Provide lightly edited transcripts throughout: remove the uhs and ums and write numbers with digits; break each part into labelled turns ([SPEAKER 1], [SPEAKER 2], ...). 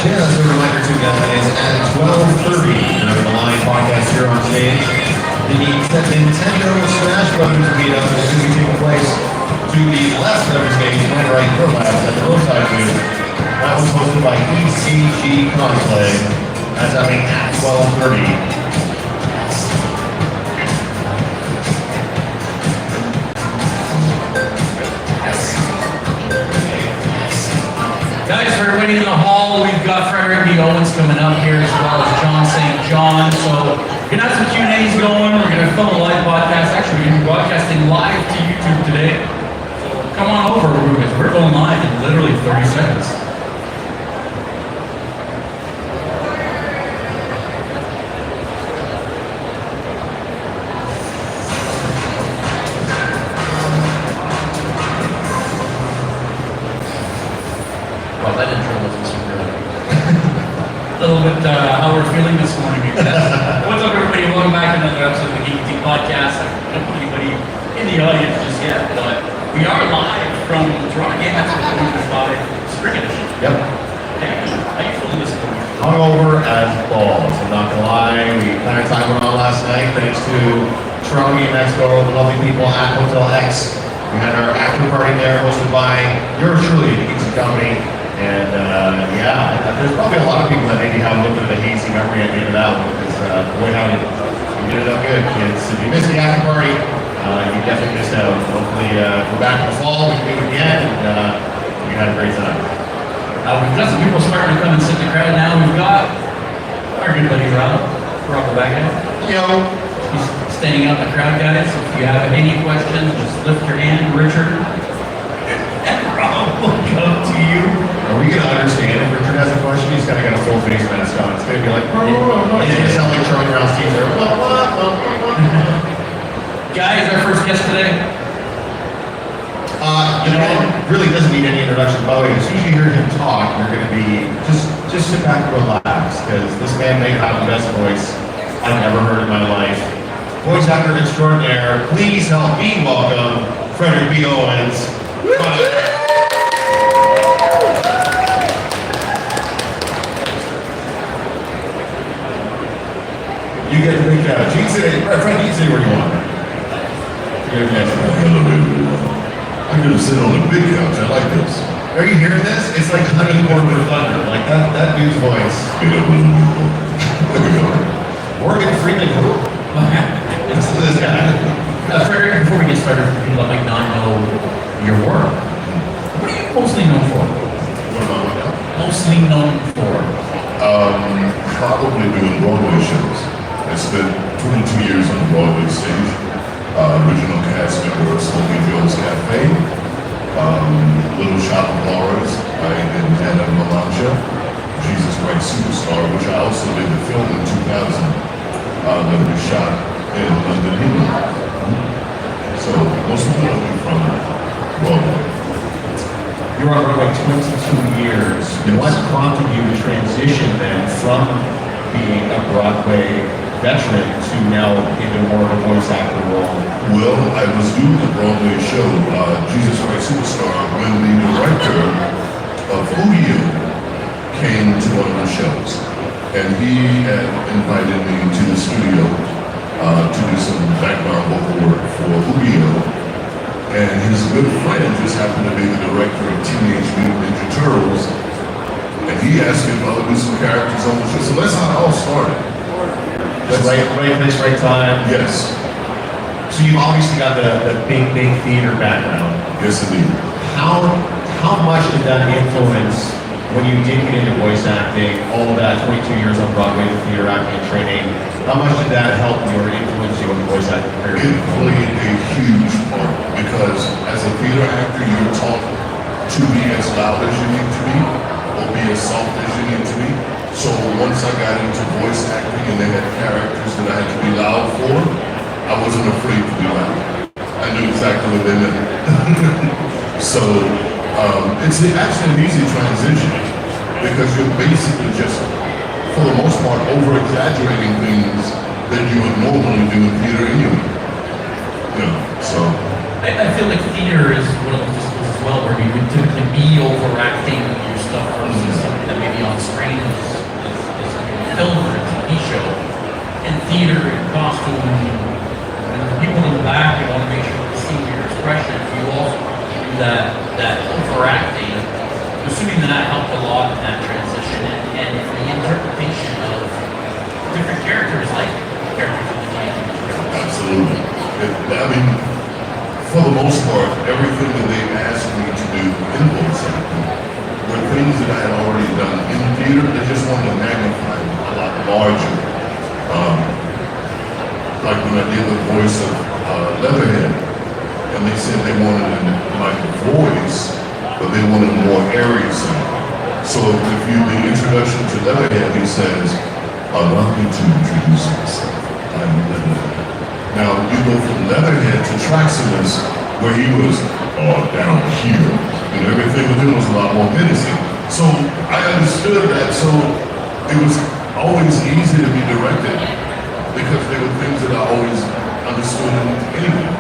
[SPEAKER 1] Just a reminder to you guys, at 12:30, during the live podcast here on stage, the Nintendo Smash Brothers meetup is going to be taking place to the left of the stage, and right your left at the roadside booth. That was hosted by ECG Cosplay. That's happening at 12:30.
[SPEAKER 2] Guys, for everybody in the hall, we've got Fredrick B. Owens coming up here, as well as John St. John. So we're going to have some Q&As going. We're going to film a live podcast. Actually, we're going to be broadcasting live to YouTube today. So come on over, because we're going live in literally 30 seconds. Well, that intro wasn't so good. A little bit how we're feeling this morning. What's up, everybody? Welcome back to another episode of the Geek Team Podcast. I don't know anybody in the audience just yet, but we are live from Toronto Game Expo 2025 Spring Edition.
[SPEAKER 1] Yep.
[SPEAKER 2] Hey, how you feeling this morning?
[SPEAKER 1] Hungover as balls. I'm not gonna lie. We kind of time went on last night thanks to Toronto Game Expo, the lovely people at Hotel X. We had our after party there hosted by yours truly, the Geeks Company. And yeah, there's probably a lot of people that maybe have a little bit of a hazy memory at the end of that one because boy, how you did it up good, kids. If you missed the after party, you definitely missed out. Hopefully, we're back in the fall, we can do it again, and we had a great time.
[SPEAKER 2] We've got some people starting to come and sit in the crowd now. We've got our good buddy Rob back in.
[SPEAKER 1] Yo.
[SPEAKER 2] He's standing out in the crowd, guys. If you have any questions, just lift your hand, Richard. And Rob will come to you.
[SPEAKER 1] Are we going to understand if Richard has a question? He's kind of got a full face mask on. It's going to be like, he's going to sound like Charlie Brown's teeth there.
[SPEAKER 2] Guys, our first guest today.
[SPEAKER 1] Really doesn't need any introduction. By the way, as soon as you hear him talk, you're going to be, just sit back and relax, because this man may have the best voice I've ever heard in my life. Voice actor extraordinaire, please help me welcome Fredrick B. Owens. You get the big couch. You can sit, Fred, you can sit where you want. You're next.
[SPEAKER 3] Hello, everyone. I'm going to sit on the big couch. I like this.
[SPEAKER 1] Are you hearing this? It's like honey corn with thunder. Like that dude's voice.
[SPEAKER 3] There we go.
[SPEAKER 1] Morgan Freeman, who? Listen to this guy.
[SPEAKER 2] Fredrick, before we get started, for people that might not know your work, what are you mostly known for?
[SPEAKER 3] What am I now?
[SPEAKER 2] Mostly known for?
[SPEAKER 3] Probably doing Broadway shows. I spent 22 years on the Broadway stage. Original cast member of Smoky Joe's Cafe, Little Shop of Horrors. I did Anna Melancha, Jesus Christ Superstar, which I also did the film in 2000 that was shot in London, England. So most of them are from Broadway.
[SPEAKER 1] You were on Broadway 22 years. What prompted you to transition then from being a Broadway veteran to now into more of a voice actor role?
[SPEAKER 3] Well, I was doing the Broadway show, Jesus Christ Superstar, when the director of Who You came to one of the shows. And he had invited me to the studio to do some background vocal work for Who You. And his good friend just happened to be the director of Teenage Mutant Ninja Turtles. And he asked me if I would do some characters on the show. So that's how it all started.
[SPEAKER 1] That's right place, right time.
[SPEAKER 3] Yes.
[SPEAKER 1] So you've obviously got the big theater background.
[SPEAKER 3] Yes, indeed.
[SPEAKER 1] How much did that influence when you did get into voice acting, all of that 22 years on Broadway, the theater acting and training, how much did that help you or influence you in the voice acting career?
[SPEAKER 3] It played a huge part because as a theater actor, you're taught to be as loud as you need to be or be as soft as you need to be. So once I got into voice acting and they had characters that I had to be loud for, I wasn't afraid to be loud. I knew exactly what they meant. So it's actually an easy transition because you're basically just, for the most part, over-exaggerating things that you would normally do in theater anyway. You know, so.
[SPEAKER 2] I feel like theater is one of those disciplines as well where you would typically be overacting your stuff versus something that maybe on screen is film or a TV show. In theater, in costume, and the people in the back, you want to make sure they see your expression. You also do that overacting. I'm assuming that helped a lot in that transition and the interpretation of different characters, like characters in the game.
[SPEAKER 3] Absolutely. I mean, for the most part, everything that they asked me to do in voice acting were things that I had already done in theater. They just wanted to magnify it a lot larger. Like when I did the voice of Leatherhead, and they said they wanted like a voice, but they wanted more airy sound. So if you the introduction to Leatherhead, he says, "Allow me to introduce myself. I'm Leatherhead." Now you go from Leatherhead to Traximus, where he was down here, and everything with him was a lot more menacing. So I understood that. So it was always easy to be directed because there were things that I always understood anyway.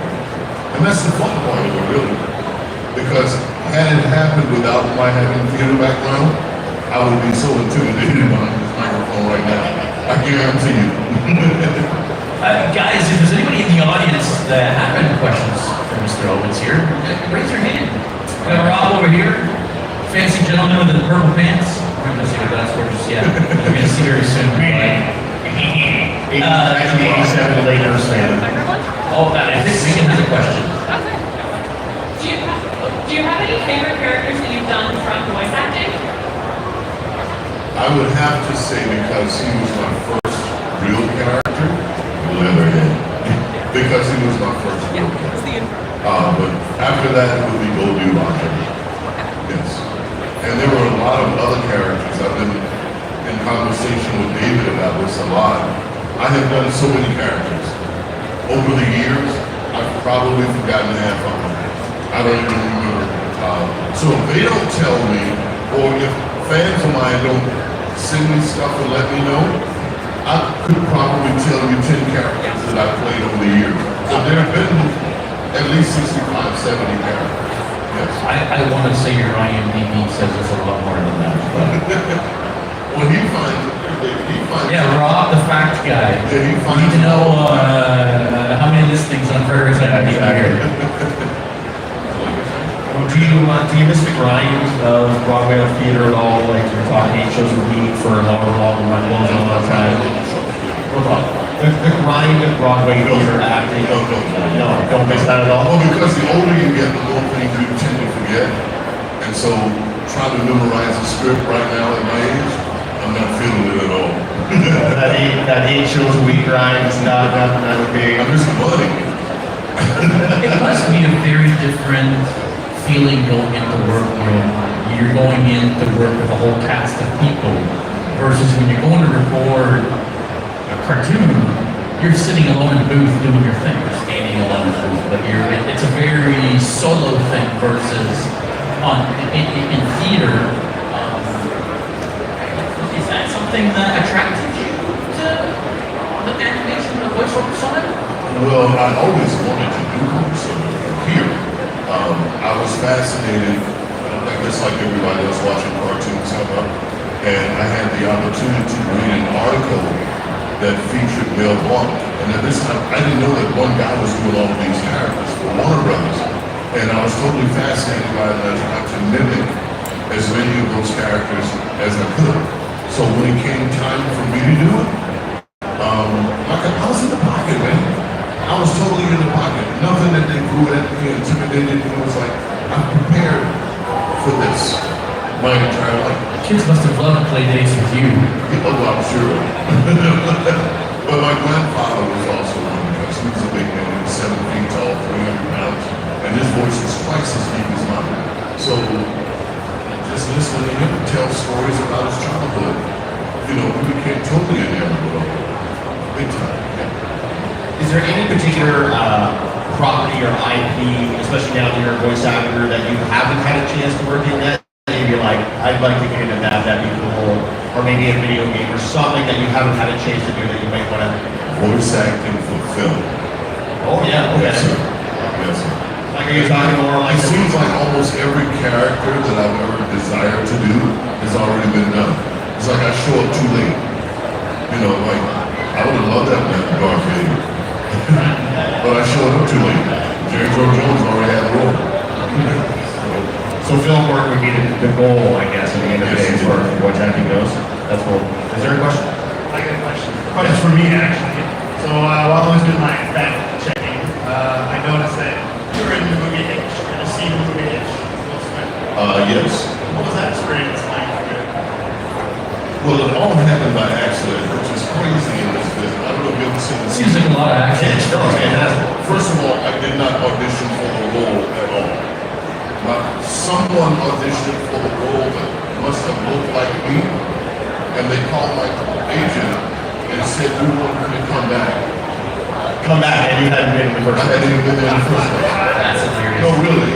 [SPEAKER 3] And that's the fun part of it, really. Because had it happened without my having theater background, I would be so intimidated behind this microphone right now. I guarantee you.
[SPEAKER 2] Guys, if there's anybody in the audience that have any questions for Mr. Owens here, raise your hand. We got Rob over here, fancy gentleman with the purple pants. I'm gonna see what that's for just yet. We're gonna see very soon.
[SPEAKER 1] Actually, 87 later, Sam.
[SPEAKER 2] Oh, I think Megan has a question.
[SPEAKER 4] Do you have any favorite characters that you've done from voice acting?
[SPEAKER 3] I would have to say because he was my first real character, Leatherhead. Because he was my first real character. But after that, it would be Goldie Roger. Yes. And there were a lot of other characters. I've been in conversation with David about this a lot. I have done so many characters. Over the years, I've probably forgotten half of them. I don't even remember. So if they don't tell me, or if fans of mine don't send me stuff and let me know, I could probably tell you 10 characters that I've played over the years. So there have been at least 65, 70 characters. Yes.
[SPEAKER 2] I want to say your IMDb says it's a lot more than that.
[SPEAKER 3] Well, he finds it.
[SPEAKER 2] Yeah, Rob, the fact guy.
[SPEAKER 3] Yeah, he
[SPEAKER 2] We
[SPEAKER 3] finds
[SPEAKER 2] need to know how many listings on Fredrick's IMDb here.
[SPEAKER 1] Do you miss the grind of Broadway on theater at all? Like you're talking 8 shows a week for however long the run goes on that time. The grind of Broadway theater acting. No, don't miss that at all.
[SPEAKER 3] Well, because the older you get, the more things you tend to forget. And so trying to memorize a script right now at my age, I'm not feeling it at all.
[SPEAKER 1] that 8 shows a week grind is not okay.
[SPEAKER 3] I'm just money.
[SPEAKER 2] It must be a very different feeling going into work when you're going in to work with a whole cast of people versus when you're going to record a cartoon, you're sitting alone in the booth doing your thing, or standing alone in the booth, but it's a very solo thing versus in theater. Is that something that attracted you to the animation, the voiceover side?
[SPEAKER 3] Well, I always wanted to do voiceover here. I was fascinated, just like everybody else watching cartoons come up, and I had the opportunity to read an article that featured Mel Blanc. And at this time, I didn't know that one guy was doing all of these characters for Warner Brothers. And I was totally fascinated by it, and I tried to mimic as many of those characters as I could. So when it came time for me to do it, I was in the pocket, man. I was totally in the pocket. Nothing that they threw at me intimidated me. It was like, I'm prepared for this my entire life.
[SPEAKER 2] Kids must have loved play dates with you.
[SPEAKER 3] Oh, I'm sure. But my grandfather was also one because he was a big man. He was 7 feet tall, 300 pounds, and his voice was twice as deep as mine. So just listening to him tell stories about his childhood, you know, we became totally enamored with all of it. Big time. Yeah.
[SPEAKER 1] Is there any particular property or IP, especially now that you're a voice actor, that you haven't had a chance to work in yet? Maybe like, I'd like to get into that, that'd be cool. Or maybe a video game or something that you haven't had a chance to do that you might want to.
[SPEAKER 3] Voice acting for film.
[SPEAKER 1] Oh yeah, okay.
[SPEAKER 3] Yes, sir. Yes, sir.
[SPEAKER 1] Like, are you talking more like?
[SPEAKER 3] It seems like almost every character that I've ever desired to do has already been done. It's like I show up too late. You know, like, I would have loved that Darth Vader. But I showed up too late. James Earl Jones already had the role.
[SPEAKER 1] So film work would be the goal, I guess, at the end of the day, as far as what acting goes. That's cool. Is there a question?
[SPEAKER 5] I got a question. Question's for me, actually. So while I was doing my fact checking, I noticed that you were in the movie Hitch, and a scene in the movie Hitch.
[SPEAKER 3] Yes.
[SPEAKER 5] What was that experience like for you?
[SPEAKER 3] Well, it all happened by accident, which is crazy in this business. I don't know if you've ever seen this.
[SPEAKER 2] Seems like a lot of action.
[SPEAKER 3] First of all, I did not audition for the role at all. Someone auditioned for the role that must have looked like me, and they called my agent and said, "We want you to come back."
[SPEAKER 1] Come back, and you hadn't been in the first
[SPEAKER 3] I hadn't even been there in the first place.
[SPEAKER 2] That's hilarious.
[SPEAKER 3] No, really.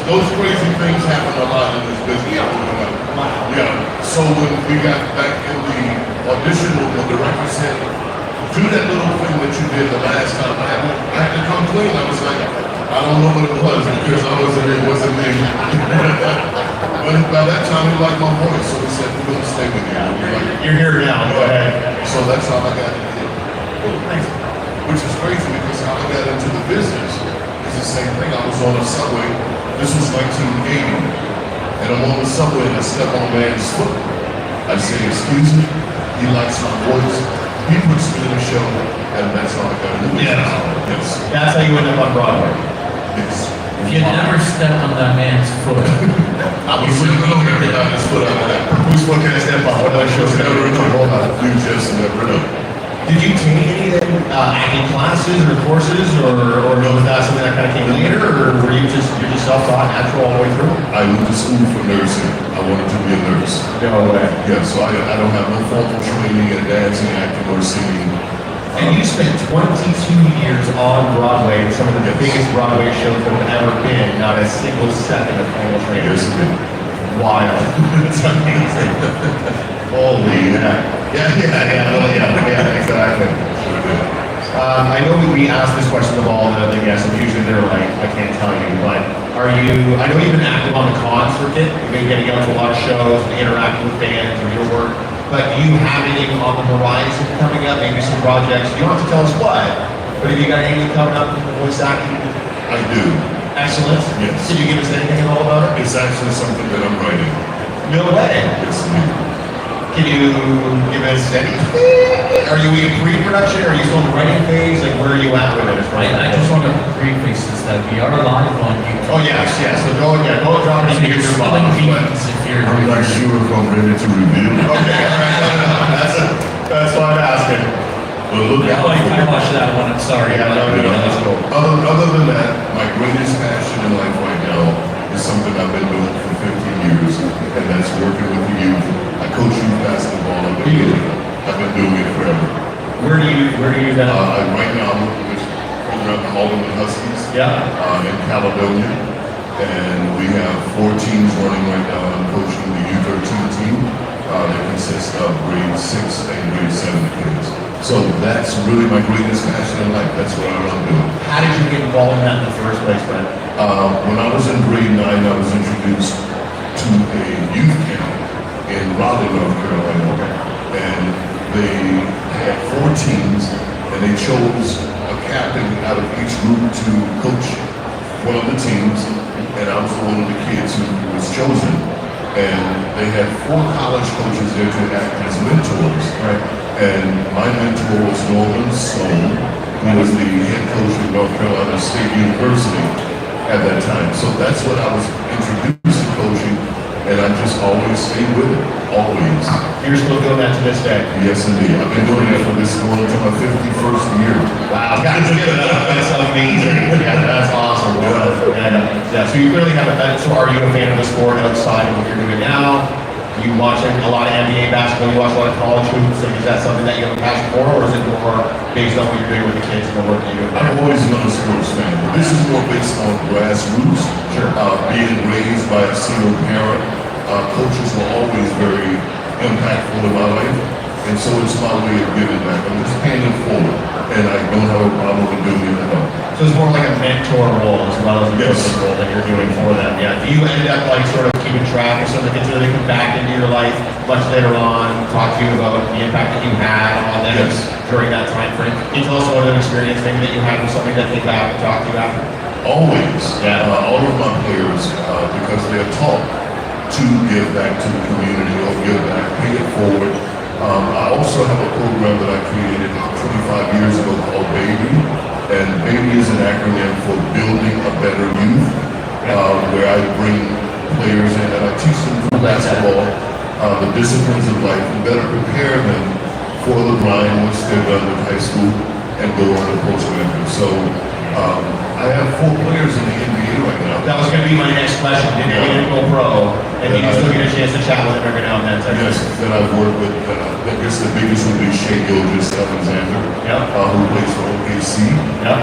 [SPEAKER 3] Those crazy things happen a lot in this business. Yeah. So when we got back in the audition room, the director said, "Do that little thing that you did the last time." I had to come clean. I was like, I don't know what it was because it wasn't me. But by that time, he liked my voice, so he said, "We're going to stay with you."
[SPEAKER 1] You're here now, go ahead.
[SPEAKER 3] So that's how I got into it. Which is crazy because how I got into the business is the same thing. I was on a subway. This was 1980. And I'm on the subway and I step on a man's foot. I say, "Excuse me." He likes my voice. He puts me in a show, and that's how I got into it. Yes.
[SPEAKER 1] That's how you end up on Broadway.
[SPEAKER 3] Yes.
[SPEAKER 2] If you never stepped on that man's foot,
[SPEAKER 3] I was sitting on everybody's foot out of that.
[SPEAKER 1] Whose foot can I step on? What other shows can I
[SPEAKER 3] Never
[SPEAKER 1] do?
[SPEAKER 3] know. You just never know.
[SPEAKER 1] Did you take any acting classes or courses, or was that something that kind of came later, or were you're just self-taught, natural all the way through?
[SPEAKER 3] I went to school for nursing. I wanted to be a nurse.
[SPEAKER 1] No way.
[SPEAKER 3] Yeah, so I don't have no formal training in dancing, acting, or singing.
[SPEAKER 1] And you spent 22 years on Broadway, some of the biggest Broadway shows that have ever been, not a single second of formal training.
[SPEAKER 3] Yes, it did.
[SPEAKER 1] Wild. It's amazing. Holy heck. Yeah, exactly. I know we asked this question of all the guests, and usually they're like, I can't tell you, but I know you've been active on the con circuit, you've been getting out to a lot of shows, and interacting with fans or your work, but do you have anything on the horizon coming up, maybe some projects? You don't have to tell us what, but have you got anything coming up in the voice acting?
[SPEAKER 3] I do.
[SPEAKER 1] Excellent.
[SPEAKER 3] Yes.
[SPEAKER 1] Can you give us anything at all about it?
[SPEAKER 3] It's actually something that I'm writing.
[SPEAKER 1] No way.
[SPEAKER 3] Yes, indeed.
[SPEAKER 1] Can you give us any? Are you in pre-production? Are you still in the writing phase? Like, where are you at with it? As far as
[SPEAKER 2] I just want to preface this that we are live on YouTube.
[SPEAKER 1] Oh yes. So go drop it
[SPEAKER 2] So
[SPEAKER 1] into
[SPEAKER 2] you're
[SPEAKER 1] your
[SPEAKER 2] spilling
[SPEAKER 1] box.
[SPEAKER 2] beans if you're.
[SPEAKER 3] I'm not sure if I'm ready to reveal.
[SPEAKER 1] Okay, all right, no. That's why I'm asking.
[SPEAKER 3] But look
[SPEAKER 2] Yeah,
[SPEAKER 3] out for
[SPEAKER 2] I
[SPEAKER 3] it.
[SPEAKER 2] watched that one. I'm sorry.
[SPEAKER 1] Yeah, no, that's cool.
[SPEAKER 3] Other than that, my greatest passion in life right now is something I've been doing for 15 years, and that's working with the youth. I coach youth basketball. I've been doing it forever.
[SPEAKER 1] Where do you
[SPEAKER 3] Right now, I'm working with program Alderman Huskies in Caledonia, and we have 4 teams running right now. I'm coaching the U13 team that consists of grade 6 and grade 7 kids. So that's really my greatest passion in life. That's what I love doing.
[SPEAKER 1] How did you get involved in that in the first place, Brent?
[SPEAKER 3] When I was in grade 9, I was introduced to a youth camp in Raleigh, North Carolina. And they had 4 teams, and they chose a captain out of each group to coach one of the teams. And I was one of the kids who was chosen. And they had 4 college coaches there to act as mentors.
[SPEAKER 1] Right.
[SPEAKER 3] And my mentor was Norman Sloan, who was the head coach of North Carolina State University at that time. So that's what I was introduced to coaching, and I just always stayed with it, always.
[SPEAKER 1] You're still doing that to this day?
[SPEAKER 3] Yes, indeed. I've been doing it for this going into my 51st year.
[SPEAKER 1] Wow, that's amazing. Yeah, that's awesome. Yeah, so you clearly have so are you a fan of the sport outside of what you're doing now? You watch a lot of NBA basketball, you watch a lot of college hoops, so is that something that you have a passion for, or is it more based on what you're doing with the kids and the work that you do?
[SPEAKER 3] I've always been a sports fan. This is more based on grassroots.
[SPEAKER 1] Sure.
[SPEAKER 3] Being raised by a single parent, coaches were always very impactful in my life. And so it's my way of giving back. I'm just paying it forward, and I don't have a problem with doing it at all.
[SPEAKER 1] So it's more like a mentor role as well as a
[SPEAKER 3] Yes.
[SPEAKER 1] coaching role that you're doing for them. Yeah. Do you end up like sort of keeping track of some of the kids that come back into your life much later on, talk to you about the impact that you had on them
[SPEAKER 3] Yes.
[SPEAKER 1] during that time frame? Can you tell us about an experience maybe that you had with something that they back and talk to you after?
[SPEAKER 3] Always,
[SPEAKER 1] Yeah.
[SPEAKER 3] all of my players, because they're taught to give back to the community or give back, pay it forward. I also have a program that I created 25 years ago called BABY, and BABY is an acronym for Building a Better Youth, where I bring players in and I teach them through basketball the disciplines of life and better prepare them for the grind once they're done with high school and go on to post-grad. So I have 4 players in the NBA right now.
[SPEAKER 1] That was going to be my next question. Did any of them go pro? And you still get a chance to chat with them every now and then.
[SPEAKER 3] Yes, that I've worked with. I guess the biggest would be Shea Gilgeous-Alexander,
[SPEAKER 1] Yep.
[SPEAKER 3] who plays for OKC.
[SPEAKER 1] Yep.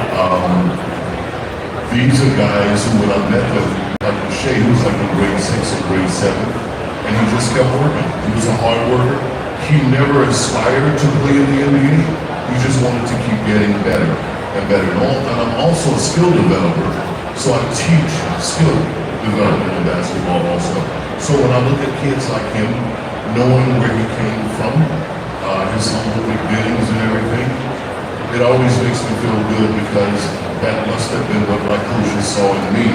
[SPEAKER 3] These are guys who, when I met them, like Shea, he was like in grade 6 or grade 7, and he just kept working. He was a hard worker. He never aspired to play in the NBA. He just wanted to keep getting better and better. And I'm also a skill developer, so I teach skill development in basketball also. So when I look at kids like him, knowing where he came from, his humble beginnings and everything, it always makes me feel good because that must have been what my coaches saw in me.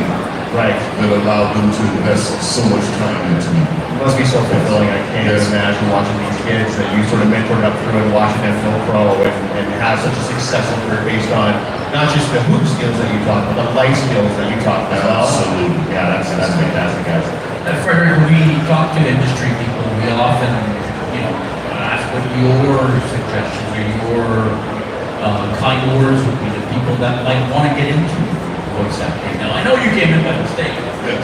[SPEAKER 1] Right.
[SPEAKER 3] That allowed them to invest so much time into me.
[SPEAKER 1] It must be so fulfilling. I can't
[SPEAKER 3] Yes.
[SPEAKER 1] imagine watching these kids that you sort of mentored up through and watching them go pro and have such a successful career based on not just the hoop skills that you taught, but the life skills that you taught as well.
[SPEAKER 3] Absolutely.
[SPEAKER 1] Yeah, that's fantastic, guys.
[SPEAKER 2] Frederick, when we talk to industry people, we often, ask what your suggestions or your kind words would be to people that might want to get into voice acting. Now, I know you came in by mistake.
[SPEAKER 3] Yes.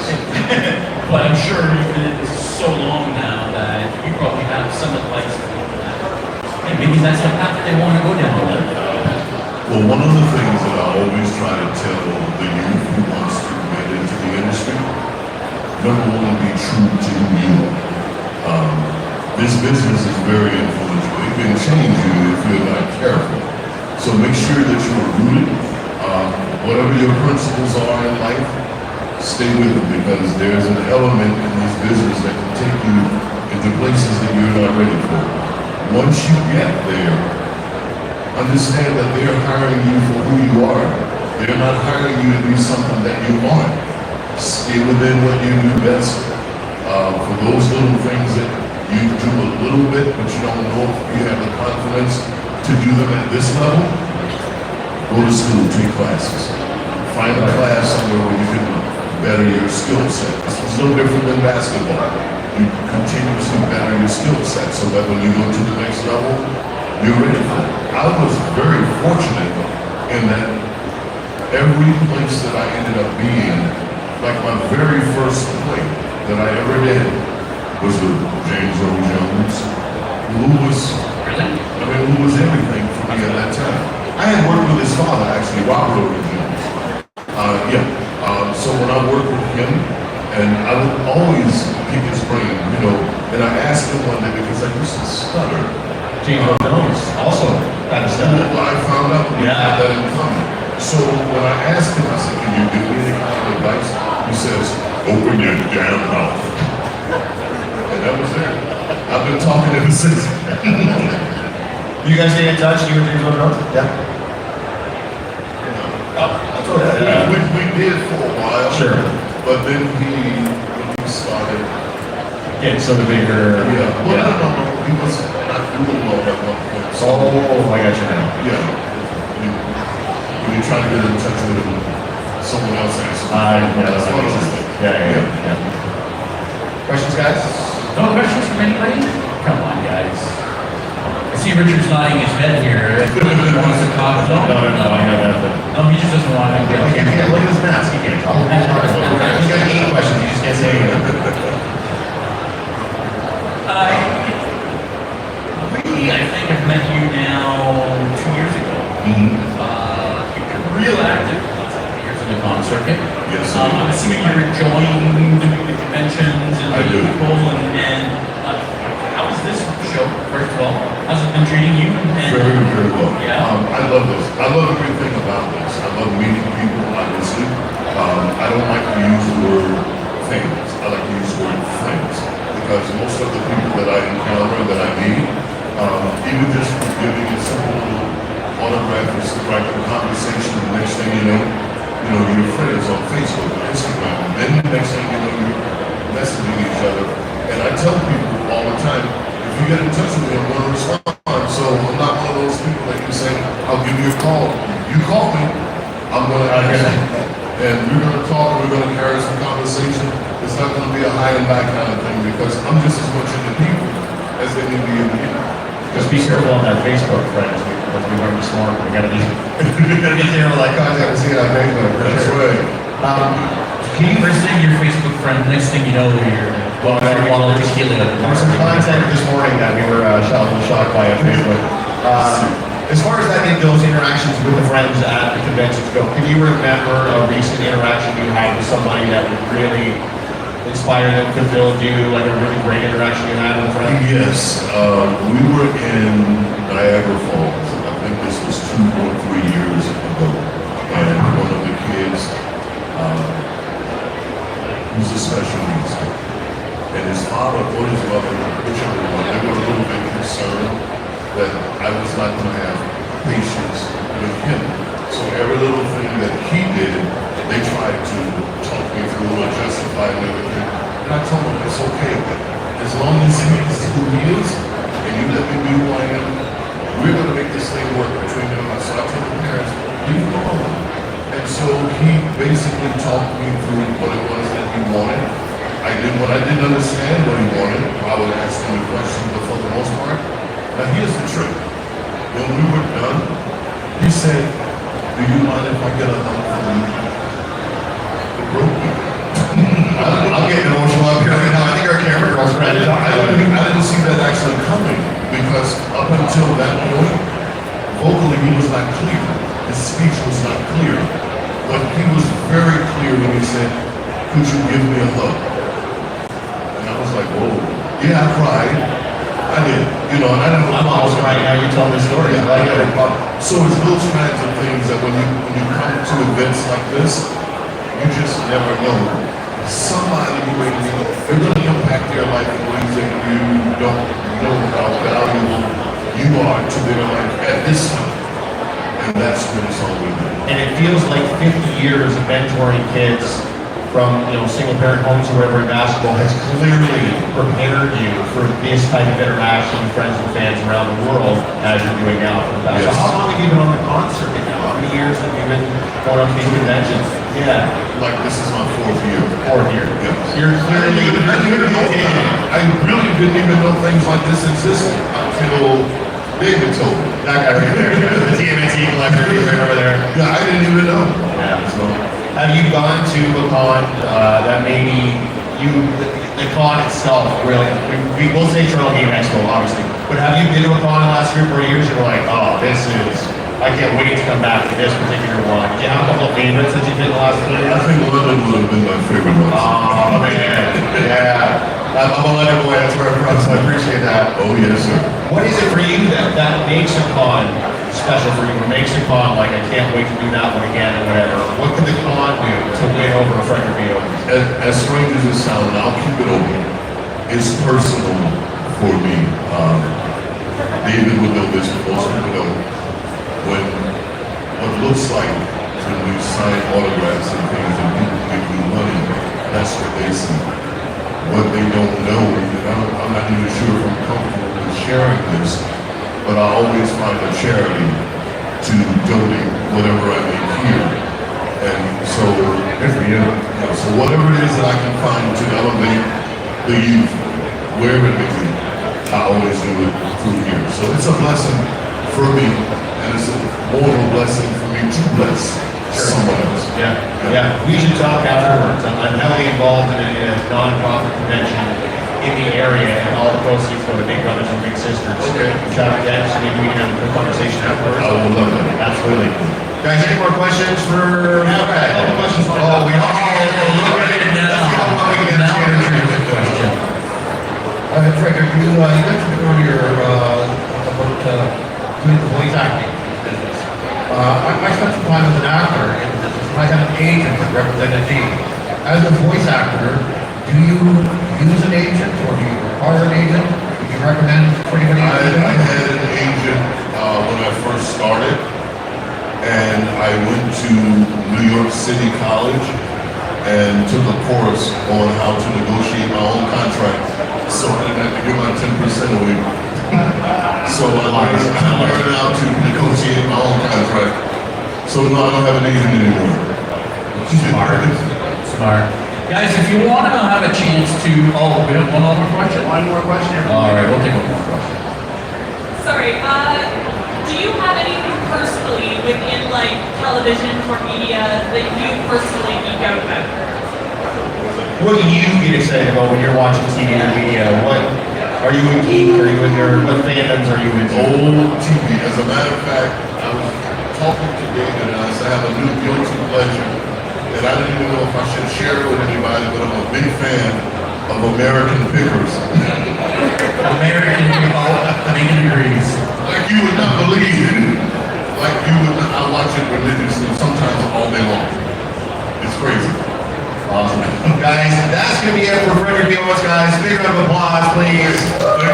[SPEAKER 2] But I'm sure you've been in this so long now that you probably have some advice for people that, hey, maybe that's the path that they want to go down.
[SPEAKER 3] Well, one of the things that I always try to tell the youth who wants to get into the industry, number one, be true to who you are. This business is very influential. It can change you if you're not careful. So make sure that you are rooted. Whatever your principles are in life, stay with them because there's an element in this business that can take you into places that you're not ready for. Once you get there, understand that they're hiring you for who you are. They're not hiring you to be something that you aren't. Stay within what you do best. For those little things that you do a little bit, but you don't know if you have the confidence to do them at this level, go to school, take classes. Find a class somewhere where you can better your skill set. It's no different than basketball. You continuously better your skill set so that when you go to the next level, you're ready for it. I was very fortunate in that every place that I ended up being, like my very first play that I ever did was with James Earl Jones, who was everything for me at that time. I had worked with his father, actually, Robert Earl Jones. So when I worked with him, and I would always pick his brain, and I asked him one day because I used to stutter.
[SPEAKER 1] James Earl Jones also had a stutter.
[SPEAKER 3] I found out we
[SPEAKER 1] Yeah.
[SPEAKER 3] had that in common. So when I asked him, I said, "Can you give me any kind of advice?" He says, "Open your damn mouth." And that was it. I've been talking ever since.
[SPEAKER 1] You guys stay in touch? You and James Earl Jones? Yeah.
[SPEAKER 3] We did for a while.
[SPEAKER 1] Sure.
[SPEAKER 3] But then when he started,
[SPEAKER 1] Getting some of the bigger.
[SPEAKER 3] no, he was not doing well at one point. So,
[SPEAKER 1] Oh, I got you now.
[SPEAKER 3] yeah. When you try to get in touch with him, someone else asks. That's one of those things.
[SPEAKER 1] Yeah. Questions, guys?
[SPEAKER 2] No questions from anybody? Come on, guys. I see Richard's nodding his head here. He wants to talk.
[SPEAKER 1] No, I know that.
[SPEAKER 2] No, he just doesn't want to get
[SPEAKER 1] Look at his mask. He can't talk. He's got 8 questions. You just can't say anything.
[SPEAKER 2] I think I've met you now 2 years ago. You're real active years in the con circuit.
[SPEAKER 3] Yes.
[SPEAKER 2] I'm assuming you're enjoying doing the conventions and
[SPEAKER 3] I do.
[SPEAKER 2] people and how is this show show, first of all. How's it been treating you?
[SPEAKER 3] Very, very well.
[SPEAKER 2] Yeah.
[SPEAKER 3] I love this. I love everything about this. I love meeting people, obviously. I don't like to use the word fans. I like to use the word friends. Because most of the people that I encounter, that I meet, even just giving a simple little autograph or some right conversation, the next thing you know, your friends on Facebook or Instagram. And then the next thing you know, you're messaging each other. And I tell people all the time, if you get in touch with me, I'm going to respond. So I'm not one of those people that you say, I'll give you a call. You call me, I'm going to answer. And we're going to talk, and we're going to carry some conversation. It's not going to be a high and back kind of thing because I'm just as much into people as they need to be into me.
[SPEAKER 1] Just be careful on that Facebook, friends, because we learned this morning. We gotta be careful like contact and see it on Facebook.
[SPEAKER 3] That's right.
[SPEAKER 2] Can you first thing your Facebook friend, next thing you know, you're while tequila.
[SPEAKER 1] There was some content this morning that we were shocked by on Facebook. As far as those interactions with the friends at the conventions go, can you remember a recent interaction you had with somebody that would really inspire them, fulfilled you, like a really great interaction you had with a friend?
[SPEAKER 3] Yes, we were in Niagara Falls. I think this was 2 or 3 years ago. And one of the kids, who's a special needs kid. And his father or his mother, whichever one, they were a little bit concerned that I was not going to have patience with him. So every little thing that he did, they tried to talk me through or justify and everything. And I told him, it's okay. As long as he is who he is, and you let me be who I am, we're going to make this thing work between him and us. So I told the parents, leave him alone. And so he basically talked me through what it was that he wanted. When I didn't understand what he wanted, I would ask him questions, but for the most part, now here's the trick. When we were done, he said, do you mind if I get a hug from you? It broke me.
[SPEAKER 1] I'm getting emotional up here right now. I think our camera girl's ready.
[SPEAKER 3] I didn't see that actually coming because up until that point, vocally he was not clear. His speech was not clear. But he was very clear when he said, could you give me a hug? And I was like, whoa. Yeah, I cried. I did. And I didn't know.
[SPEAKER 1] I'm almost right now. You told the story.
[SPEAKER 3] Yeah, I get it. So it's those kinds of things that when you come to events like this, you just never know. Somebody they're going to impact their life in ways that you don't know how valuable you are to their life at this time. And that's when it's all we do.
[SPEAKER 1] And it feels like 50 years of mentoring kids from single parent homes or wherever in basketball has clearly prepared you for this type of interaction with friends and fans around the world as you're doing now for the past.
[SPEAKER 3] Yes.
[SPEAKER 1] So how long have you been on the concert now? How many years have you been going on these conventions? Yeah.
[SPEAKER 3] Like this is my 4th year.
[SPEAKER 1] 4th year.
[SPEAKER 3] Yes.
[SPEAKER 1] You're clearly
[SPEAKER 3] I really didn't even know things like this existed until David told me.
[SPEAKER 1] that guy right there. The TMNT collector right over there.
[SPEAKER 3] Yeah, I didn't even know.
[SPEAKER 1] Yeah.
[SPEAKER 3] So,
[SPEAKER 1] Have you gone to a con that maybe the con itself really, we'll say Toronto Game Expo obviously, but have you been to a con the last 3 or 4 years and you're like, oh, I can't wait to come back to this particular one. Do you have a couple of favorites that you've been the last 3 years?
[SPEAKER 3] I think London would have been my favorite one.
[SPEAKER 1] Oh, man. Yeah. I'm a London boy, that's where I'm from, so I appreciate that.
[SPEAKER 3] Oh, yes, sir.
[SPEAKER 1] What is it for you that makes a con special for you? What makes a con like, I can't wait to do that one again or whatever? What can the con do to win over a Fredrick B?
[SPEAKER 3] As strange as it sounds, and I'll keep it open, it's personal for me. David would know this, but most people don't. When what looks like when we sign autographs and things and people give you money, that's what they see. What they don't know, and I'm not even sure if I'm comfortable with sharing this, but I always find a charity to donate whatever I make here. And so,
[SPEAKER 1] Good for you.
[SPEAKER 3] so whatever it is that I can find to elevate the youth, wherever it may be, I always do it through here. So it's a blessing for me, and it's more of a blessing for me to bless someone else.
[SPEAKER 1] Yeah. We should talk afterwards. I'm heavily involved in a non-profit convention in the area, and all the proceeds go to Big Brothers and Big Sisters.
[SPEAKER 3] Okay.
[SPEAKER 1] Shout out to them, so maybe we can have a good conversation afterwards.
[SPEAKER 3] I would love that.
[SPEAKER 1] Absolutely. Guys, any more questions for? Yeah, okay. Any questions? Oh, we all.
[SPEAKER 2] Now,
[SPEAKER 1] Let's see how long we can get.
[SPEAKER 2] now we're into the question.
[SPEAKER 1] All Fredrick, you mentioned earlier about doing the voice acting business. I spent some time as an actor in the business, and I had an agent that represented me. As a voice actor, do you use an agent or do you require an agent? Do you recommend for anybody?
[SPEAKER 3] I had an agent when I first started, and I went to New York City College and took a course on how to negotiate my own contract, so I didn't have to give my 10% away. So I learned how to negotiate my own contract. So no, I don't have an agent anymore.
[SPEAKER 2] Smart. Guys, if you want to have a chance to, oh, we have one other question?
[SPEAKER 5] One more question.
[SPEAKER 2] All right, we'll take one more question.
[SPEAKER 4] Sorry, do you have anything personally within like television or media that you personally geek out about?
[SPEAKER 1] What do you get excited about when you're watching TV or media? What are you a geek? Are you in your what fandoms are you into?
[SPEAKER 3] Old TV. As a matter of fact, I was talking to David and I said I have a new guilty pleasure, and I didn't even know if I should share it with anybody, but I'm a big fan of American Pickers.
[SPEAKER 2] American people, Megan agrees.
[SPEAKER 3] Like you would not believe. Like you would not. I watch it religiously, sometimes all day long. It's crazy.
[SPEAKER 1] Awesome. Guys, that's going to be it for Fredrick B. Owens, guys. Big round of applause, please.
[SPEAKER 3] Thank you.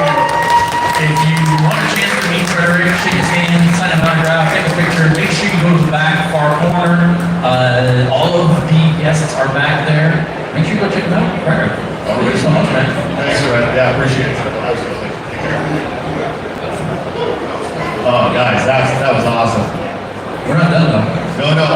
[SPEAKER 2] If you want a chance to meet Fredrick, shake his hand, sign an autograph, take a picture, make sure you go to the back far corner. All of the guests are back there. Make sure you go check them out. Fredrick, thank you so much, man.
[SPEAKER 1] Thanks, Fred. Yeah, appreciate it. Absolutely. Oh, guys, that was awesome.
[SPEAKER 2] We're not done though.
[SPEAKER 1] No,